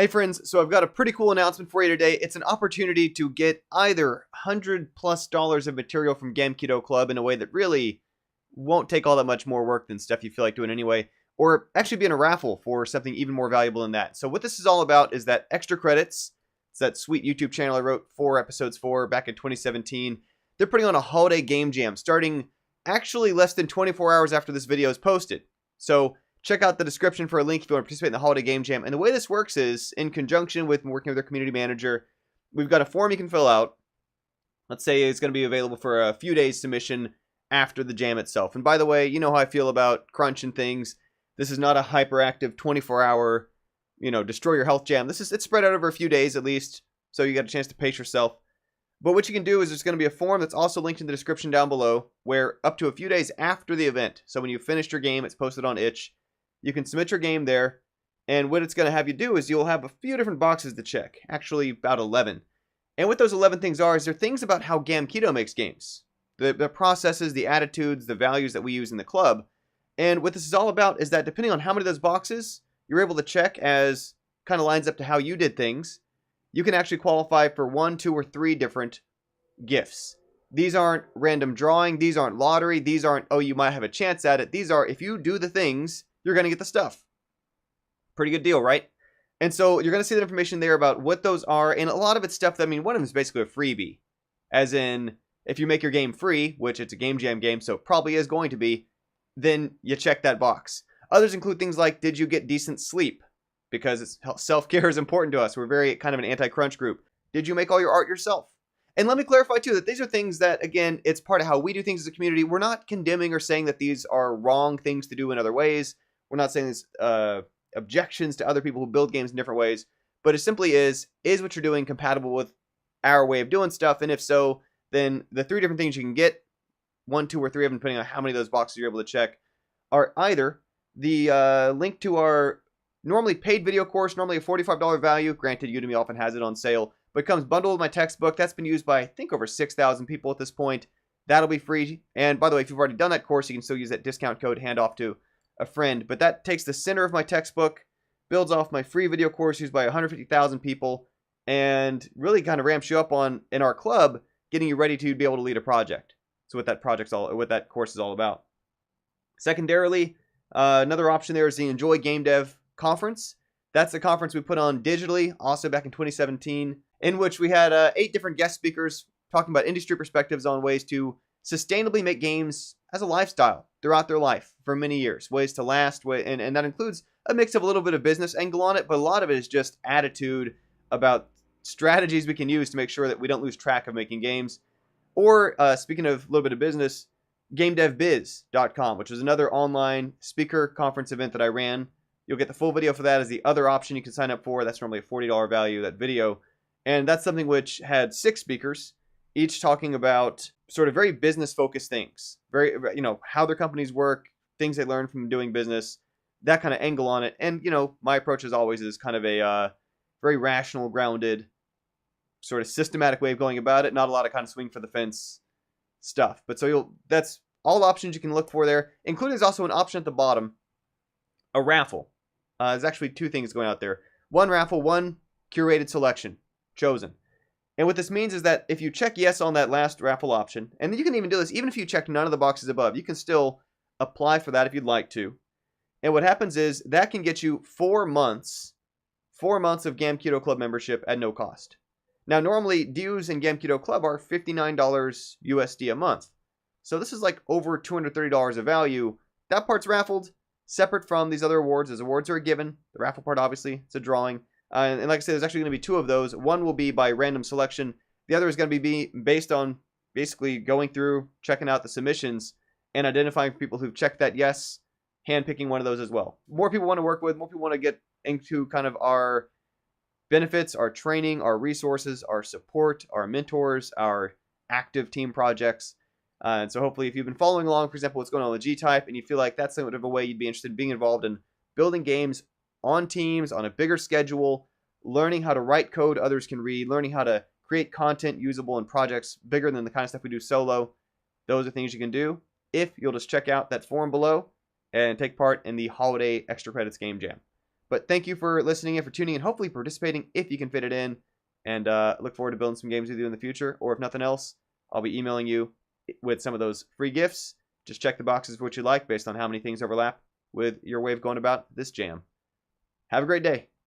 Hey friends, so I've got a pretty cool announcement for you today. It's an opportunity to get either $100+ of material from Gamkedo Club in a way that really won't take all that much more work than stuff you feel like doing anyway, or actually be in a raffle for something even more valuable than that. So what this is all about is that extra credits. It's that sweet YouTube channel I wrote 4 episodes for back in 2017. They're putting on a holiday game jam starting actually less than 24 hours after this video is posted. So check out the description for a link if you want to participate in the Holiday Game Jam. And the way this works is, in conjunction with working with their community manager, we've got a form you can fill out. Let's say it's going to be available for a few days submission after the jam itself. And by the way, you know how I feel about crunch and things. This is not a hyperactive 24-hour, destroy your health jam. It's spread out over a few days at least, so you got a chance to pace yourself. But what you can do is there's going to be a form that's also linked in the description down below, where up to a few days after the event, so when you've finished your game, it's posted on itch, you can submit your game there, and what it's going to have you do is you'll have a few different boxes to check, actually about 11. And what those 11 things are is they're things about how Gamkedo makes games. The processes, the attitudes, the values that we use in the club. And what this is all about is that depending on how many of those boxes you're able to check as kind of lines up to how you did things, you can actually qualify for 1, 2, or 3 different gifts. These aren't random drawing, these aren't lottery, these aren't, oh, you might have a chance at it. These are, if you do the things, you're going to get the stuff. Pretty good deal, right? And so you're going to see the information there about what those are, and a lot of it's stuff that, one of them is basically a freebie. As in, if you make your game free, which it's a game jam game, so it probably is going to be, then you check that box. Others include things like, did you get decent sleep? Because self-care is important to us. We're very kind of an anti-crunch group. Did you make all your art yourself? And let me clarify, too, that these are things that, again, it's part of how we do things as a community. We're not condemning or saying that these are wrong things to do in other ways. We're not saying these objections to other people who build games in different ways. But it simply is what you're doing compatible with our way of doing stuff? And if so, then the 3 different things you can get, 1, 2, or 3 of them, depending on how many of those boxes you're able to check, are either the link to our normally paid video course, normally a $45 value. Granted, Udemy often has it on sale, but it comes bundled with my textbook. That's been used by, I think, over 6,000 people at this point. That'll be free. And by the way, if you've already done that course, you can still use that discount code, hand off to a friend. But that takes the center of my textbook, builds off my free video course used by 150,000 people, and really kind of ramps you up on, in our club, getting you ready to be able to lead a project. So what that course is all about. Secondarily, another option there is the EnjoyGameDev conference. That's the conference we put on digitally, also back in 2017, in which we had 8 different guest speakers talking about industry perspectives on ways to sustainably make games as a lifestyle throughout their life for many years, ways to last, and that includes a mix of a little bit of business angle on it, but a lot of it is just attitude about strategies we can use to make sure that we don't lose track of making games. Or, speaking of a little bit of business, GameDevBiz.com, which was another online speaker conference event that I ran. You'll get the full video for that as the other option you can sign up for. That's normally a $40 value, that video. And that's something which had 6 speakers, each talking about sort of very business-focused things. Very, how their companies work, things they learn from doing business, that kind of angle on it. And, my approach as always is kind of a very rational, grounded, sort of systematic way of going about it. Not a lot of kind of swing for the fence stuff. But so that's all options you can look for there. Including there's also an option at the bottom, a raffle. There's actually 2 things going out there. One raffle, 1 curated selection chosen. And what this means is that if you check yes on that last raffle option, and you can even do this even if you check none of the boxes above, you can still apply for that if you'd like to. And what happens is that can get you 4 months of Gamkedo Club membership at no cost. Now, normally dues in Gamkedo Club are $59 USD a month. So this is like over $230 of value. That part's raffled, separate from these other awards. As awards are given, the raffle part, obviously, it's a drawing. And like I said, there's actually going to be 2 of those. One will be by random selection. The other is going to be based on basically going through, checking out the submissions, and identifying people who've checked that yes, handpicking one of those as well. More people want to work with, more people want to get into kind of our benefits, our training, our resources, our support, our mentors, our active team projects. And so hopefully if you've been following along, for example, what's going on with G-Type, and you feel like that's sort of a way you'd be interested in being involved in building games on teams, on a bigger schedule, learning how to write code others can read, learning how to create content usable in projects bigger than the kind of stuff we do solo, those are things you can do if you'll just check out that forum below and take part in the Holiday Extra Credits Game Jam. But thank you for listening and for tuning in, hopefully participating if you can fit it in. And look forward to building some games with you in the future. Or if nothing else, I'll be emailing you with some of those free gifts. Just check the boxes for what you like based on how many things overlap with your way of going about this jam. Have a great day.